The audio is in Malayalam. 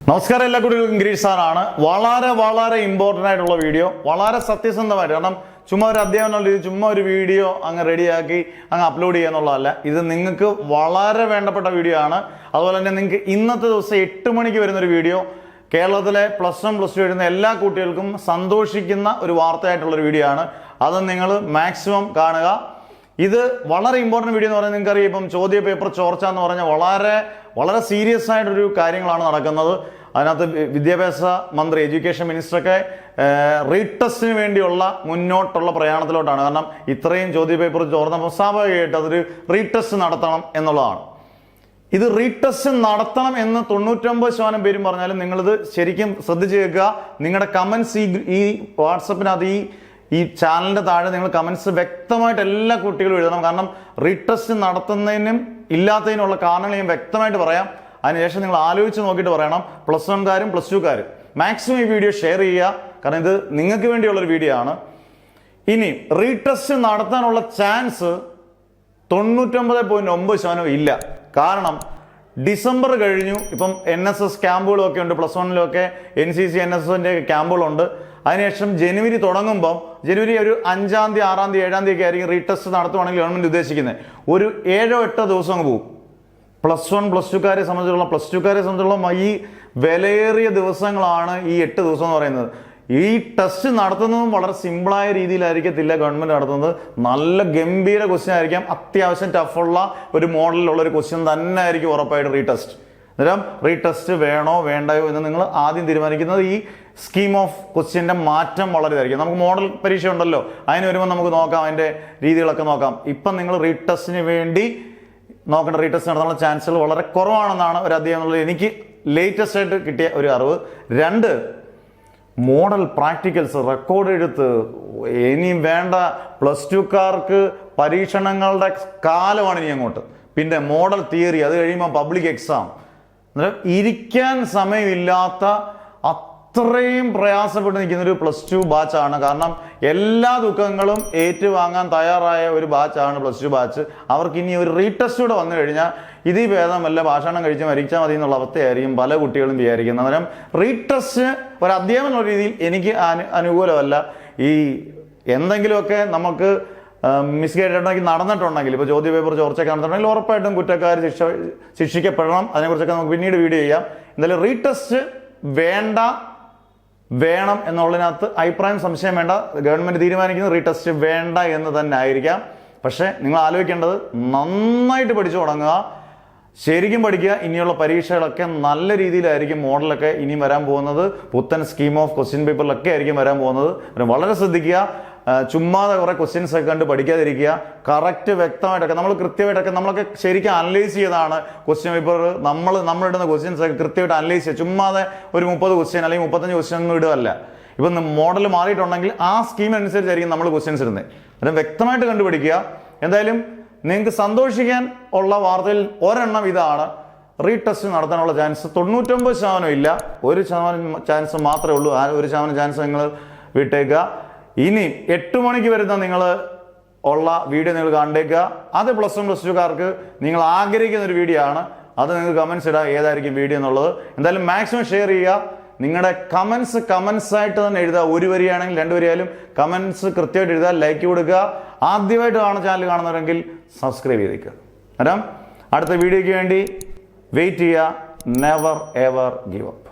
നമസ്കാരം, എല്ലാ കുട്ടികൾക്കും ഗിരീഷ് സാറാണ്. വളരെ ഇമ്പോർട്ടൻ്റ് ആയിട്ടുള്ള വീഡിയോ, വളരെ സത്യസന്ധമായിട്ട്. കാരണം ചുമ്മാ ഒരു അധ്യാപനം രീതി ചുമ്മാ ഒരു വീഡിയോ അങ്ങ് റെഡിയാക്കി അങ്ങ് അപ്ലോഡ് ചെയ്യുക എന്നുള്ളതല്ല. ഇത് നിങ്ങൾക്ക് വളരെ വേണ്ടപ്പെട്ട വീഡിയോ ആണ്. അതുപോലെ തന്നെ നിങ്ങൾക്ക് ഇന്നത്തെ ദിവസം 8 മണിക്ക് വരുന്നൊരു വീഡിയോ കേരളത്തിലെ +1 +2 എഴുതുന്ന എല്ലാ കുട്ടികൾക്കും സന്തോഷിക്കുന്ന ഒരു വാർത്തയായിട്ടുള്ളൊരു വീഡിയോ ആണ്. അത് നിങ്ങൾ മാക്സിമം കാണുക. ഇത് വളരെ ഇമ്പോർട്ടൻറ്റ് വീഡിയോ എന്ന് പറയുന്നത് നിങ്ങൾക്കറിയാം. ഇപ്പം ചോദ്യ പേപ്പർ ചോർച്ച എന്ന് പറഞ്ഞാൽ വളരെ സീരിയസ് ആയിട്ടൊരു കാര്യങ്ങളാണ് നടക്കുന്നത്. അതിനകത്ത് വിദ്യാഭ്യാസ മന്ത്രി, എഡ്യൂക്കേഷൻ മിനിസ്റ്ററൊക്കെ റീടെസ്റ്റിന് വേണ്ടിയുള്ള മുന്നോട്ടുള്ള പ്രയാണത്തിലോട്ടാണ്. കാരണം ഇത്രയും ചോദ്യ പേപ്പർ ചോർന്നപ്പോൾ സ്വാഭാവികമായിട്ട് അതൊരു റീടെസ്റ്റ് നടത്തണം എന്നുള്ളതാണ്. ഇത് റീടെസ്റ്റ് നടത്തണം എന്ന് 99% പേരും പറഞ്ഞാലും നിങ്ങളിത് ശരിക്കും ശ്രദ്ധിച്ച് കേൾക്കുക. നിങ്ങളുടെ കമൻസ് ഈ വാട്സപ്പിനകത്ത് ഈ ചാനലിൻ്റെ താഴെ നിങ്ങൾ കമൻസ് വ്യക്തമായിട്ട് എല്ലാ കുട്ടികളും എഴുതണം. കാരണം റീടെസ്റ്റ് നടത്തുന്നതിനും ഇല്ലാത്തതിനുള്ള കാരണങ്ങൾ ഞാൻ വ്യക്തമായിട്ട് പറയാം. അതിനുശേഷം നിങ്ങൾ ആലോചിച്ച് നോക്കിയിട്ട് പറയണം. +1കാരും +2കാരും മാക്സിമം ഈ വീഡിയോ ഷെയർ ചെയ്യുക. കാരണം ഇത് നിങ്ങൾക്ക് വേണ്ടിയുള്ളൊരു വീഡിയോ ആണ്. ഇനി റീടെസ്റ്റ് നടത്താനുള്ള ചാൻസ് 99.9% ഇല്ല. കാരണം ഡിസംബർ കഴിഞ്ഞു. ഇപ്പം NSS ക്യാമ്പുകളൊക്കെ ഉണ്ട്, +1ലൊക്കെ NCC NSSൻ്റെ ക്യാമ്പുകളുണ്ട്. അതിനുശേഷം ജനുവരി തുടങ്ങുമ്പം ജനുവരി ഒരു 5-ാം തീയതി 6-ാം തീയതി 7-ാം തീയതി ആയിരിക്കും റീടെസ്റ്റ് നടത്തുവാണെങ്കിൽ ഗവൺമെൻറ് ഉദ്ദേശിക്കുന്നത്. ഒരു 7-8 ദിവസം അങ്ങ് പോകും. +1 +2കാരെ സംബന്ധിച്ചുള്ള ഈ വിലയേറിയ ദിവസങ്ങളാണ് ഈ 8 ദിവസം എന്ന് പറയുന്നത്. ഈ ടെസ്റ്റ് നടത്തുന്നതും വളരെ സിമ്പിളായ രീതിയിലായിരിക്കത്തില്ല ഗവൺമെൻറ് നടത്തുന്നത്. നല്ല ഗംഭീര ക്വസ്റ്റ്യൻ ആയിരിക്കാം. അത്യാവശ്യം ടഫുള്ള ഒരു മോഡലിലുള്ള ഒരു ക്വസ്റ്റ്യൻ തന്നെ ആയിരിക്കും ഉറപ്പായിട്ട് റീടെസ്റ്റ്. അന്നേരം റീടെസ്റ്റ് വേണോ വേണ്ടയോ എന്ന് നിങ്ങൾ ആദ്യം തീരുമാനിക്കുന്നത്. ഈ സ്കീം ഓഫ് ക്വസ്റ്റ്യൻ്റെ മാറ്റം വളരെ ഇതായിരിക്കും. നമുക്ക് മോഡൽ പരീക്ഷ ഉണ്ടല്ലോ, അതിന് വരുമ്പോൾ നമുക്ക് നോക്കാം, അതിൻ്റെ രീതികളൊക്കെ നോക്കാം. ഇപ്പം നിങ്ങൾ റീടെസ്റ്റിന് വേണ്ടി നോക്കേണ്ട റീടെസ്റ്റ് നടത്താനുള്ള ചാൻസുകൾ വളരെ കുറവാണെന്നാണ് ഒരു അധ്യായം എന്നുള്ളത് എനിക്ക് ലേറ്റസ്റ്റ് ആയിട്ട് കിട്ടിയ ഒരു അറിവ്. 2, മോഡൽ പ്രാക്ടിക്കൽസ് റെക്കോർഡ് എടുത്ത് ഇനി വേണ്ട +2കാർക്ക് പരീക്ഷണങ്ങളുടെ കാലമാണ് ഇനി അങ്ങോട്ട്. പിന്നെ മോഡൽ തിയറി, അത് കഴിയുമ്പോൾ പബ്ലിക് എക്സാം. അന്നേരം ഇരിക്കാൻ സമയമില്ലാത്ത അത്രയും പ്രയാസപ്പെട്ട് നിൽക്കുന്നൊരു +2 ബാച്ചാണ്. കാരണം എല്ലാ ദുഃഖങ്ങളും ഏറ്റുവാങ്ങാൻ തയ്യാറായ ഒരു ബാച്ചാണ് +2 ബാച്ച്. അവർക്ക് ഇനി ഒരു റീടെസ്റ്റ് കൂടെ വന്നു കഴിഞ്ഞാൽ ഇതീ ഭേദമല്ല ഭാഷണം കഴിച്ച് മരിച്ചാൽ മതി എന്നുള്ള അവസ്ഥയായിരിക്കും പല കുട്ടികളും വിചാരിക്കുന്നത്. അന്നേരം റീടെസ്റ്റ് ഒരു അധ്യാപന രീതിയിൽ എനിക്ക് അനുകൂലമല്ല. ഈ എന്തെങ്കിലുമൊക്കെ നമുക്ക് മിസ്ഗൈഡ് നടന്നിട്ടുണ്ടെങ്കിൽ, ഇപ്പോൾ ചോദ്യ പേപ്പർ ചോർച്ചയൊക്കെ നടന്നിട്ടുണ്ടെങ്കിൽ ഉറപ്പായിട്ടും കുറ്റക്കാർ ശിക്ഷിക്കപ്പെടണം. അതിനെക്കുറിച്ചൊക്കെ നമുക്ക് പിന്നീട് വീഡിയോ ചെയ്യാം. എന്തായാലും റീടെസ്റ്റ് വേണം എന്നുള്ളതിനകത്ത് അഭിപ്രായം സംശയം വേണ്ട. ഗവൺമെൻറ് തീരുമാനിക്കുന്നത് റീടെസ്റ്റ് വേണ്ട എന്ന് തന്നെ ആയിരിക്കാം. പക്ഷേ നിങ്ങൾ ആലോചിക്കേണ്ടത് നന്നായിട്ട് പഠിച്ചു തുടങ്ങുക, ശരിക്കും പഠിക്കുക. ഇനിയുള്ള പരീക്ഷകളൊക്കെ നല്ല രീതിയിലായിരിക്കും മോഡലൊക്കെ ഇനിയും വരാൻ പോകുന്നത്. പുത്തൻ സ്കീം ഓഫ് ക്വസ്റ്റ്യൻ പേപ്പറിലൊക്കെ ആയിരിക്കും വരാൻ പോകുന്നത്. വളരെ ശ്രദ്ധിക്കുക. ചുമ്മാതെ കുറേ ക്വസ്റ്റ്യൻസ് ഒക്കെ കണ്ട് പഠിക്കാതിരിക്കുക. കറക്റ്റ് വ്യക്തമായിട്ടൊക്കെ നമ്മൾ കൃത്യമായിട്ടൊക്കെ നമ്മളൊക്കെ ശരിക്കും അനലൈസ് ചെയ്താണ് ക്വസ്റ്റ്യൻ പേപ്പർ. നമ്മളിടുന്ന ക്വസ്റ്റ്യൻസ് ഒക്കെ കൃത്യമായിട്ട് അനലൈസ് ചെയ്യുക. ചുമ്മാതെ ഒരു 30 ക്വസ്റ്റ്യൻ അല്ലെങ്കിൽ 35 ക്വസ്റ്റ്യൻ ഒന്നും ഇടുകയല്ല. ഇപ്പം മോഡൽ മാറിയിട്ടുണ്ടെങ്കിൽ ആ സ്കീം അനുസരിച്ചായിരിക്കും നമ്മൾ ക്വസ്റ്റ്യൻസ് ഇടുന്നത്. അത് വ്യക്തമായിട്ട് കണ്ടുപിടിക്കുക. എന്തായാലും നിങ്ങൾക്ക് സന്തോഷിക്കാൻ ഉള്ള വാർത്തയിൽ ഒരെണ്ണം ഇതാണ്. റീടെസ്റ്റ് നടത്താനുള്ള ചാൻസ് 99% ഇല്ല. 1% ചാൻസ് മാത്രമേ ഉള്ളൂ. ആ 1% ചാൻസ് നിങ്ങൾ വിട്ടേക്കുക. ഇനി 8 മണിക്ക് വരുന്ന നിങ്ങൾ ഉള്ള വീഡിയോ നിങ്ങൾ കണ്ടേക്കുക. അത് +1 +2കാർക്ക് നിങ്ങൾ ആഗ്രഹിക്കുന്ന ഒരു വീഡിയോ ആണ്. അത് നിങ്ങൾക്ക് കമൻസ് ഇടുക ഏതായിരിക്കും വീഡിയോ എന്നുള്ളത്. എന്തായാലും മാക്സിമം ഷെയർ ചെയ്യുക. നിങ്ങളുടെ കമൻസ് ആയിട്ട് തന്നെ എഴുതുക. 1 വരിയാണെങ്കിൽ 2 വരിയായാലും കമൻസ് കൃത്യമായിട്ട് എഴുതുക. ലൈക്ക് കൊടുക്കുക. ആദ്യമായിട്ട് ചാനൽ കാണുന്നവരെങ്കിൽ സബ്സ്ക്രൈബ് ചെയ്തേക്കുക. അന്നേരം അടുത്ത വീഡിയോയ്ക്ക് വേണ്ടി വെയിറ്റ് ചെയ്യുക. Never ever give up.